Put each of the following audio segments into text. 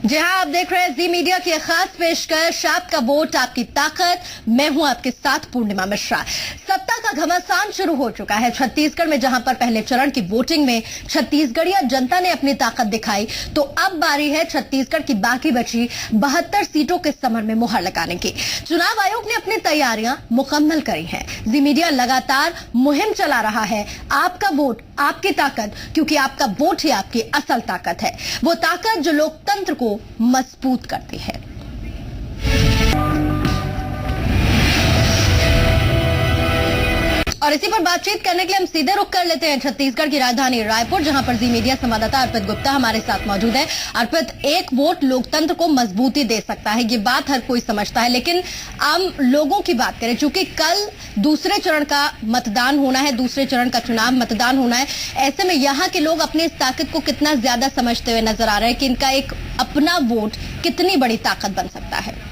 जी हाँ, आप देख रहे हैं जी मीडिया की खास पेशकश आपका वोट आपकी ताकत। मैं हूं आपके साथ पूर्णिमा मिश्रा। सत्ता का घमासान शुरू हो चुका है छत्तीसगढ़ में, जहां पर पहले चरण की वोटिंग में छत्तीसगढ़िया जनता ने अपनी ताकत दिखाई, तो अब बारी है छत्तीसगढ़ की बाकी बची 72 सीटों के समर में मुहर लगाने की। चुनाव आयोग ने अपनी तैयारियां मुकम्मल करी हैं। जी मीडिया लगातार मुहिम चला रहा है, आपका वोट आपकी ताकत, क्योंकि आपका वोट ही आपकी असल ताकत है, वो ताकत जो लोकतंत्र को मजबूत करती है। और इसी पर बातचीत करने के लिए हम सीधे रुख कर लेते हैं छत्तीसगढ़ की राजधानी रायपुर, जहां पर जी मीडिया संवाददाता अर्पित गुप्ता हमारे साथ मौजूद है। अर्पित, एक वोट लोकतंत्र को मजबूती दे सकता है, ये बात हर कोई समझता है, लेकिन आम लोगों की बात करें, चूंकि कल दूसरे चरण का मतदान होना है, दूसरे चरण का चुनाव मतदान होना है, ऐसे में यहाँ के लोग अपनी इस ताकत को कितना ज्यादा समझते हुए नजर आ रहे हैं कि इनका एक अपना वोट कितनी बड़ी ताकत बन सकता है।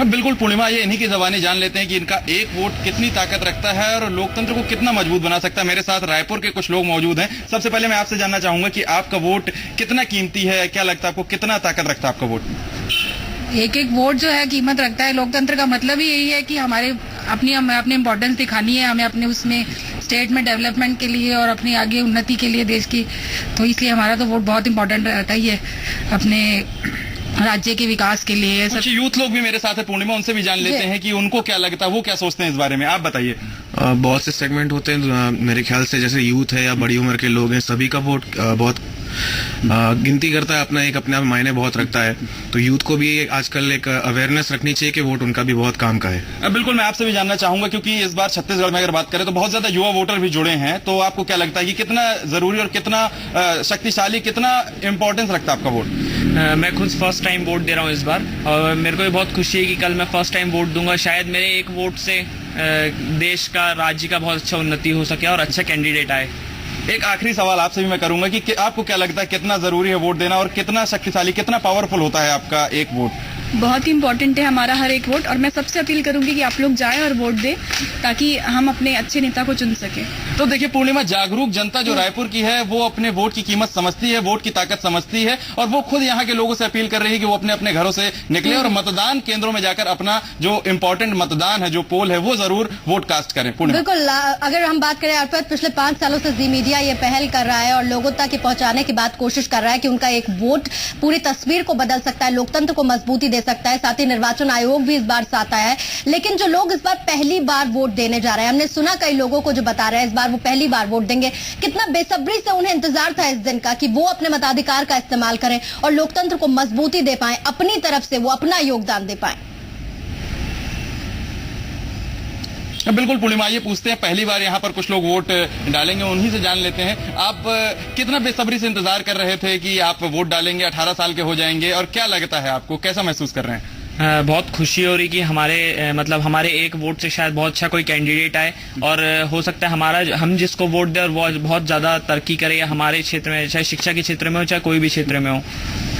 बिल्कुल पूर्णिमा, ये इन्हीं की ज़बानी जान लेते हैं कि इनका एक वोट कितनी ताकत रखता है और लोकतंत्र को कितना मजबूत बना सकता है। मेरे साथ रायपुर के कुछ लोग मौजूद हैं। सबसे पहले मैं आपसे जानना चाहूंगा कि आपका वोट कितना कीमती है, क्या लगता है आपको, कितना ताकत रखता है आपका वोट? एक एक वोट जो है कीमत रखता है। लोकतंत्र का मतलब ही यही है कि हमें अपनी इम्पोर्टेंस दिखानी है, हमें अपने उसमें स्टेट में डेवलपमेंट के लिए और अपनी आगे उन्नति के लिए देश की, तो इसलिए हमारा तो वोट बहुत इंपॉर्टेंट रहता ही है अपने राज्य के विकास के लिए। कुछ यूथ लोग भी मेरे साथ है पूर्णिमा, उनसे भी जान लेते हैं कि उनको क्या लगता है, वो क्या सोचते हैं इस बारे में, आप बताइए। बहुत से सेगमेंट होते हैं मेरे ख्याल से, जैसे यूथ है या बड़ी उम्र के लोग हैं, सभी का वोट बहुत गिनती करता है, अपना एक अपने आप मायने बहुत रखता है। तो यूथ को भी आजकल एक अवेयरनेस रखनी चाहिए कि वोट उनका भी बहुत काम का है। बिल्कुल, मैं आपसे भी जानना चाहूंगा, क्योंकि इस बार छत्तीसगढ़ में अगर बात करें तो बहुत ज्यादा युवा वोटर भी जुड़े हैं, तो आपको क्या लगता है कि कितना जरूरी और कितना शक्तिशाली, कितना इंपॉर्टेंस रखता है आपका वोट? मैं खुद फर्स्ट टाइम वोट दे रहा हूँ इस बार, और मेरे को भी बहुत खुशी है कि कल मैं फर्स्ट टाइम वोट दूंगा। शायद मेरे एक वोट से देश का, राज्य का बहुत अच्छा उन्नति हो सके और अच्छा कैंडिडेट आए। एक आखिरी सवाल आपसे भी मैं करूंगा कि आपको क्या लगता है कितना जरूरी है वोट देना और कितना शक्तिशाली, कितना पावरफुल होता है आपका एक वोट? बहुत ही इम्पोर्टेंट है हमारा हर एक वोट, और मैं सबसे अपील करूंगी कि आप लोग जाएं और वोट दें ताकि हम अपने अच्छे नेता को चुन सके। तो देखिए पूर्णिमा, जागरूक जनता जो रायपुर की है वो अपने वोट की कीमत समझती है, वोट की ताकत समझती है, और वो खुद यहाँ के लोगों से अपील कर रही है कि वो अपने अपने घरों से निकले और मतदान केंद्रों में जाकर अपना जो इम्पोर्टेंट मतदान है, जो पोल है, वो जरूर वोट कास्ट करें। बिल्कुल, अगर हम बात करें अर्पित, पिछले 5 सालों से जी मीडिया ये पहल कर रहा है और लोगों तक पहुंचाने की बात कोशिश कर रहा है कि उनका एक वोट पूरी तस्वीर को बदल सकता है, लोकतंत्र को मजबूती दे सकता है। साथ ही निर्वाचन आयोग भी इस बार साथ आया है, लेकिन जो लोग इस बार पहली बार वोट देने जा रहे हैं, हमने सुना कई लोगों को जो बता रहे हैं इस बार वो पहली बार वोट देंगे, कितना बेसब्री से उन्हें इंतजार था इस दिन का कि वो अपने मताधिकार का इस्तेमाल करें और लोकतंत्र को मजबूती दे पाएं, अपनी तरफ से वो अपना योगदान दे पाएं। बिल्कुल पूर्णिमा, ये पूछते हैं पहली बार यहाँ पर कुछ लोग वोट डालेंगे, उन्हीं से जान लेते हैं। आप कितना बेसब्री से इंतजार कर रहे थे कि आप वोट डालेंगे, 18 साल के हो जाएंगे, और क्या लगता है आपको, कैसा महसूस कर रहे हैं? बहुत खुशी हो रही कि हमारे एक वोट से शायद बहुत अच्छा कोई कैंडिडेट आए, और हो सकता है हम जिसको वोट दें और वो बहुत ज्यादा तरक्की करे हमारे क्षेत्र में, चाहे शिक्षा के क्षेत्र में हो चाहे कोई भी क्षेत्र में हो।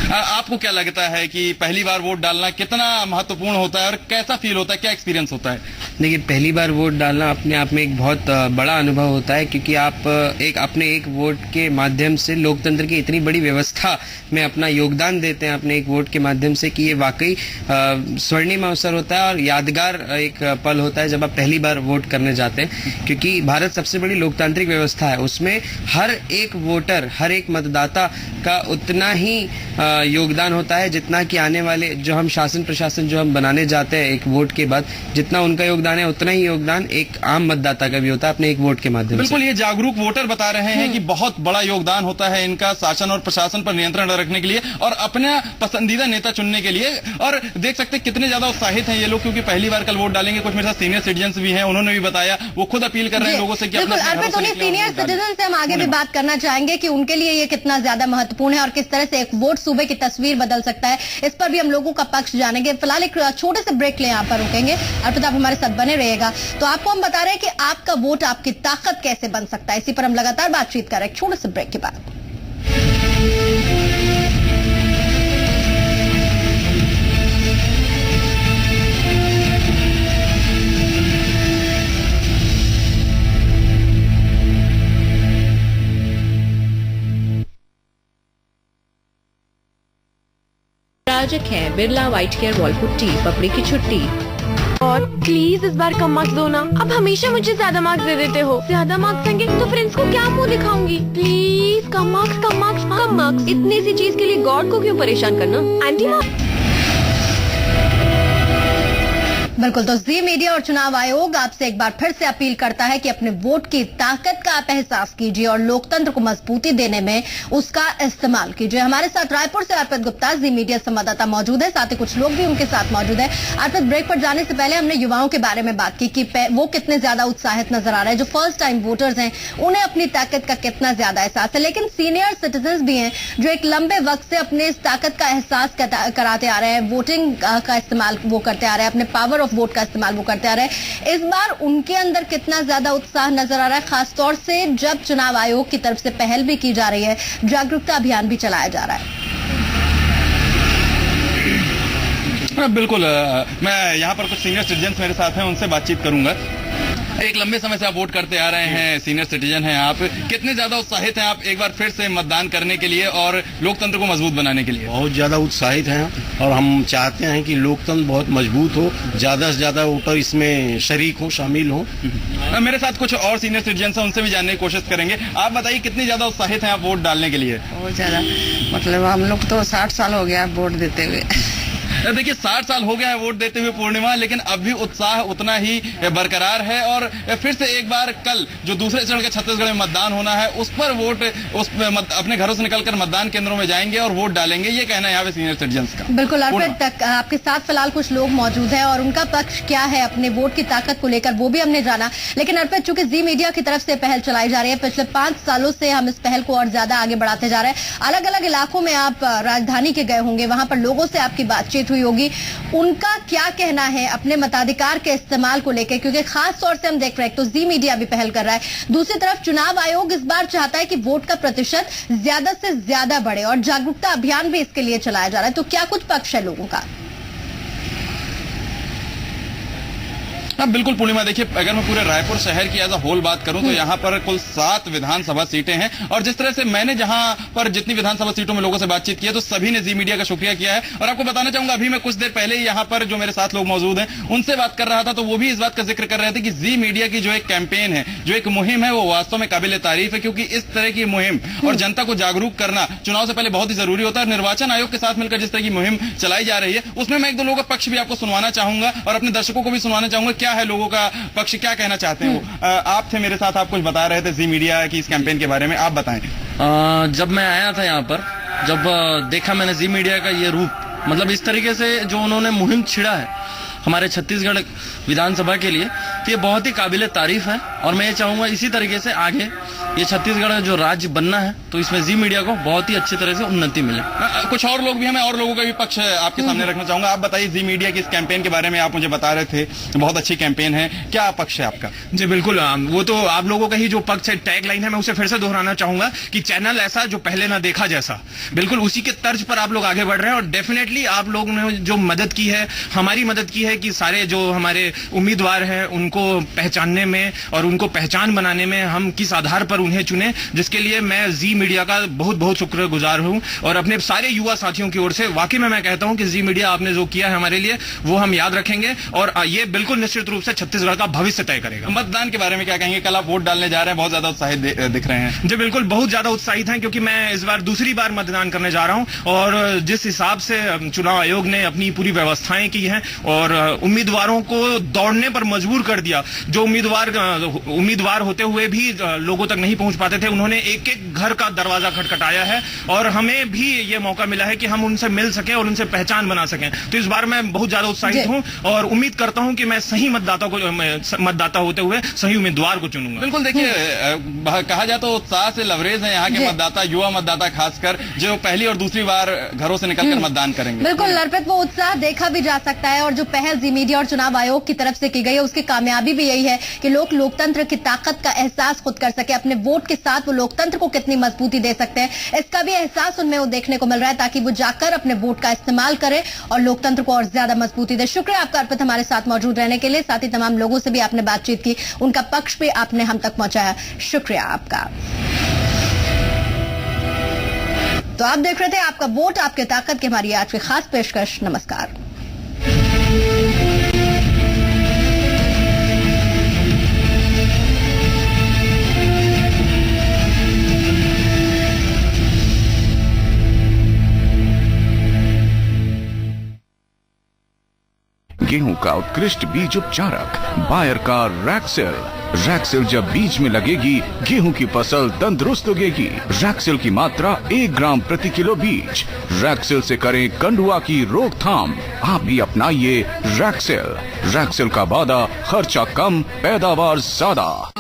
आपको क्या लगता है कि पहली बार वोट डालना कितना महत्वपूर्ण होता है और कैसा फील होता है, क्या एक्सपीरियंस होता है? देखिए, पहली बार वोट डालना अपने आप में एक बहुत बड़ा अनुभव होता है, क्योंकि आप अपने एक वोट के माध्यम से लोकतंत्र की इतनी बड़ी व्यवस्था में अपना योगदान देते हैं अपने एक वोट के माध्यम से, कि ये वाकई स्वर्णिम अवसर होता है और यादगार एक पल होता है जब आप पहली बार वोट करने जाते हैं। क्योंकि भारत सबसे बड़ी लोकतांत्रिक व्यवस्था है, उसमें हर एक वोटर, हर एक मतदाता का उतना ही योगदान होता है जितना कि आने वाले जो हम शासन प्रशासन जो हम बनाने जाते हैं एक वोट के बाद, जितना उनका योगदान है उतना ही योगदान एक आम मतदाता का भी होता है अपने एक वोट के माध्यम से। बिल्कुल, ये जागरूक वोटर बता रहे हैं कि बहुत बड़ा योगदान होता है इनका शासन और प्रशासन पर नियंत्रण रखने के लिए और अपना पसंदीदा नेता चुनने के लिए। और देख सकते कितने ज्यादा उत्साहित हैं ये लोग, क्योंकि पहली बार कल वोट डालेंगे। कुछ मेरे साथ सीनियर सिटीजन भी हैं, उन्होंने भी बताया, वो खुद अपील कर रहे हैं लोगों से कि सीनियर सिटीजन से हम आगे भी बात करना चाहेंगे कि उनके लिए ये कितना ज्यादा महत्वपूर्ण है और किस तरह से एक वोट सूबे की तस्वीर बदल सकता है, इस पर भी हम लोगों का पक्ष जानेंगे। फिलहाल एक छोटे से ब्रेक ले यहाँ पर रुकेंगे, अर्पित आप हमारे साथ बने रहिएगा। तो आपको हम बता रहे हैं कि आपका वोट आपकी ताकत कैसे बन सकता है, इसी पर हम लगातार बातचीत कर रहे हैं एक छोटे से ब्रेक के बाद। प्रायोजक हैं Birla white care wall putty, पपड़ी की छुट्टी। और प्लीज इस बार कम मार्क्स दो ना। अब हमेशा मुझे ज्यादा मार्क्स दे देते हो। ज्यादा मार्क्स देंगे तो फ्रेंड्स को क्या मुंह दिखाऊंगी। Please come marks come marks come marks. इतनी सी चीज के लिए गॉड को क्यों परेशान करना। आंटी बिल्कुल, तो जी मीडिया और चुनाव आयोग आपसे एक बार फिर से अपील करता है कि अपने वोट की ताकत का आप एहसास कीजिए और लोकतंत्र को मजबूती देने में उसका इस्तेमाल कीजिए। हमारे साथ रायपुर से अर्पित गुप्ता जी मीडिया संवाददाता मौजूद है, साथ ही कुछ लोग भी उनके साथ मौजूद है। अर्पित, ब्रेक पर जाने से पहले हमने युवाओं के बारे में बात की कि वो कितने ज्यादा उत्साहित नजर आ रहे हैं। जो फर्स्ट टाइम वोटर्स हैं उन्हें अपनी ताकत का कितना ज्यादा एहसास है, लेकिन सीनियर सिटीजन भी हैं जो एक लंबे वक्त से अपने इस ताकत का एहसास कराते आ रहे हैं, वोटिंग का इस्तेमाल वो करते आ रहे हैं, अपने पावर ऑफ वोट का इस्तेमाल वो करते आ रहे हैं। इस बार उनके अंदर कितना ज्यादा उत्साह नजर आ रहा है, खासतौर से जब चुनाव आयोग की तरफ से पहल भी की जा रही है, जागरूकता अभियान भी चलाया जा रहा है। बिल्कुल, मैं यहाँ पर कुछ सीनियर सिटीजन मेरे साथ हैं, उनसे बातचीत करूंगा। एक लंबे समय से आप वोट करते आ रहे हैं, सीनियर सिटीजन हैं आप, कितने ज्यादा उत्साहित हैं आप एक बार फिर से मतदान करने के लिए और लोकतंत्र को मजबूत बनाने के लिए? बहुत ज्यादा उत्साहित हैं और हम चाहते हैं कि लोकतंत्र बहुत मजबूत हो, ज्यादा से ज्यादा वोटर इसमें शरीक हो, शामिल हो। मेरे साथ कुछ और सीनियर सिटीजन हैं, उनसे भी जानने की कोशिश करेंगे। आप बताइए कितनी ज्यादा उत्साहित हैं आप वोट डालने के लिए? बहुत ज्यादा, मतलब हम लोग तो 60 साल हो गया वोट देते हुए। देखिए 60 साल हो गया है वोट देते हुए पूर्णिमा, लेकिन अब भी उत्साह उतना ही बरकरार है और फिर से एक बार कल जो दूसरे चरण के छत्तीसगढ़ में मतदान होना है उस पर वोट अपने घरों से निकलकर मतदान केंद्रों में जाएंगे और वोट डालेंगे, ये कहना है यहाँ पे सीनियर सिटीजन का। बिल्कुल अर्पित, आपके साथ फिलहाल कुछ लोग मौजूद हैं और उनका पक्ष क्या है अपने वोट की ताकत को लेकर वो भी हमने जाना। लेकिन अर्पित, चूंकि जी मीडिया की तरफ से पहल चलाई जा रही है, पिछले 5 सालों से हम इस पहल को और ज्यादा आगे बढ़ाते जा रहे हैं। अलग अलग इलाकों में आप राजधानी के गए होंगे, वहां पर लोगों से आपकी बातचीत हुई होगी, उनका क्या कहना है अपने मताधिकार के इस्तेमाल को लेकर, क्योंकि खास तौर से हम देख रहे हैं तो जी मीडिया भी पहल कर रहा है, दूसरी तरफ चुनाव आयोग इस बार चाहता है कि वोट का प्रतिशत ज्यादा से ज्यादा बढ़े और जागरूकता अभियान भी इसके लिए चलाया जा रहा है। तो क्या कुछ पक्ष है लोगों का? हाँ बिल्कुल पूर्णिमा, देखिए अगर मैं पूरे रायपुर शहर की एज अ होल बात करूं तो यहाँ पर कुल 7 विधानसभा सीटें हैं और जिस तरह से मैंने जहां पर जितनी विधानसभा सीटों में लोगों से बातचीत की है तो सभी ने जी मीडिया का शुक्रिया किया है। और आपको बताना चाहूंगा, अभी मैं कुछ देर पहले यहाँ पर जो मेरे साथ लोग मौजूद हैं उनसे बात कर रहा था तो वो भी इस बात का जिक्र कर रहे थे कि जी मीडिया की जो एक कैंपेन है, जो एक मुहिम है, वो वास्तव में काबिल तारीफ है, क्योंकि इस तरह की मुहिम और जनता को जागरूक करना चुनाव से पहले बहुत ही जरूरी होता है। निर्वाचन आयोग के साथ मिलकर जिस तरह की मुहिम चलाई जा रही है उसमें मैं 1-2 लोगों का पक्ष भी आपको सुनवाना चाहूंगा और अपने दर्शकों को भी सुनवाना चाहूंगा क्या है लोगों का पक्ष, क्या कहना चाहते हैं वो। आप थे मेरे साथ, आप कुछ बता रहे थे जी मीडिया की इस कैंपेन के बारे में, आप बताएं। जब मैं आया था यहाँ पर, जब देखा मैंने जी मीडिया का ये रूप, मतलब इस तरीके से जो उन्होंने मुहिम छिड़ा है हमारे छत्तीसगढ़ विधानसभा के लिए, तो ये बहुत ही काबिल तारीफ है और मैं ये चाहूंगा इसी तरीके से आगे ये छत्तीसगढ़ जो राज्य बनना है तो इसमें जी मीडिया को बहुत ही अच्छी तरह से उन्नति मिले। कुछ और लोग भी हैं, मैं और लोगों का भी पक्ष आपके सामने रखना चाहूंगा। आप बताइए जी मीडिया की इस कैंपेन के बारे में, आप मुझे बता रहे थे बहुत अच्छी कैंपेन है, क्या पक्ष है आपका? जी बिल्कुल, वो तो आप लोगों का ही जो पक्ष है, टैग लाइन है, मैं उसे फिर से दोहराना चाहूंगा कि चैनल ऐसा जो पहले ना देखा जैसा, बिल्कुल उसी के तर्ज पर आप लोग आगे बढ़ रहे हैं और डेफिनेटली आप लोगों ने जो मदद की है, हमारी मदद की है कि सारे जो हमारे उम्मीदवार हैं उनको पहचानने में और उनको पहचान बनाने में हम किस आधार पर उन्हें चुने, जिसके लिए मैं जी मीडिया का बहुत बहुत शुक्रगुजार हूं और अपने सारे युवा साथियों की ओर से वाकई में मैं कहता हूं कि जी मीडिया आपने जो किया है हमारे लिए वो हम याद रखेंगे और ये बिल्कुल निश्चित रूप से छत्तीसगढ़ का भविष्य तय करेगा। मतदान के बारे में क्या कहेंगे? कल आप वोट डालने जा रहे हैं, बहुत ज्यादा उत्साहित दिख रहे हैं। जी बिल्कुल, बहुत ज्यादा उत्साहित हैं क्योंकि मैं इस बार दूसरी बार मतदान करने जा रहा हूं और जिस हिसाब से चुनाव आयोग ने अपनी पूरी व्यवस्थाएं की हैं और उम्मीदवारों को दौड़ने पर मजबूर कर दिया, जो उम्मीदवार होते हुए भी लोगों तक नहीं पहुंच पाते थे, उन्होंने एक एक घर का दरवाजा खटखटाया है और हमें भी ये मौका मिला है कि हम उनसे मिल सकें और उनसे पहचान बना सकें। तो इस बार मैं बहुत ज्यादा उत्साहित हूं और उम्मीद करता हूं कि मैं सही मतदाता होते हुए सही उम्मीदवार को चुनूंगा। बिल्कुल, देखिए कहा जाए तो उत्साह से लवरेज है यहाँ के मतदाता, युवा मतदाता खासकर, जो पहली और दूसरी बार घरों से निकलकर मतदान करेंगे। बिल्कुल अर्पित, वो उत्साह देखा भी जा सकता है और जो पहल जी मीडिया और चुनाव आयोग की तरफ से की गई है उसकी कामयाबी भी यही है कि लोग लोकतंत्र की ताकत का एहसास खुद कर सके, अपने वोट के साथ वो लोकतंत्र को कितनी मजबूती दे सकते हैं इसका भी एहसास उनमें वो देखने को मिल रहा है, ताकि वो जाकर अपने वोट का इस्तेमाल करें और लोकतंत्र को और ज्यादा मजबूती दे। शुक्रिया आपका अर्पित हमारे साथ मौजूद रहने के लिए, साथ ही तमाम लोगों से भी आपने बातचीत की, उनका पक्ष भी आपने हम तक पहुंचाया, शुक्रिया आपका। तो आप देख रहे थे आपका वोट आपकी ताकत की हमारी आज की खास पेशकश। नमस्कार। गेहूं का उत्कृष्ट बीज उपचारक बायर का रैक्सेल। रैक्सेल जब बीज में लगेगी गेहूं की फसल तंदुरुस्त उगेगी। रैक्सेल की मात्रा 1 ग्राम प्रति किलो बीज। रैक्सेल से करें कंडुआ की रोकथाम। आप भी अपनाइए रैक्सेल। रैक्सेल का वादा, खर्चा कम, पैदावार ज्यादा।